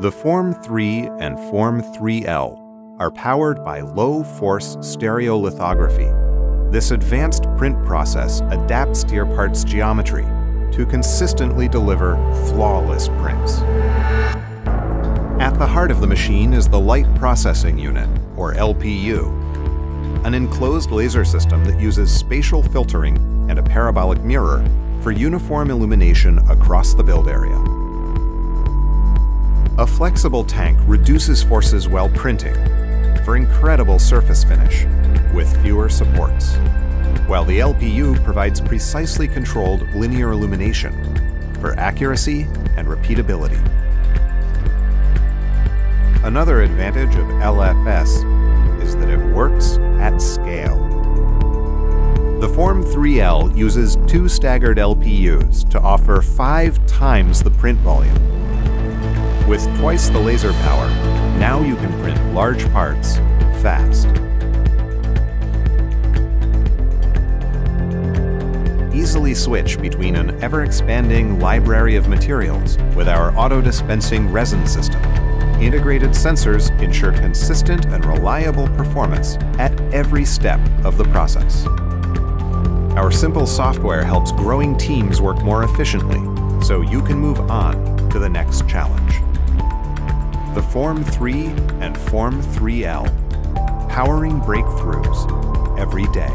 The Form 3 and Form 3L are powered by low-force stereolithography. This advanced print process adapts to your part's geometry to consistently deliver flawless prints. At the heart of the machine is the Light Processing Unit, or LPU, an enclosed laser system that uses spatial filtering and a parabolic mirror for uniform illumination across the build area. A flexible tank reduces forces while printing for incredible surface finish with fewer supports, while the LPU provides precisely controlled linear illumination for accuracy and repeatability. Another advantage of LFS is that it works at scale. The Form 3L uses 2 staggered LPUs to offer 5 times the print volume. With twice the laser power, now you can print large parts fast. Easily switch between an ever-expanding library of materials with our auto-dispensing resin system. Integrated sensors ensure consistent and reliable performance at every step of the process. Our simple software helps growing teams work more efficiently, so you can move on to the next challenge. The Form 3 and Form 3L, powering breakthroughs every day.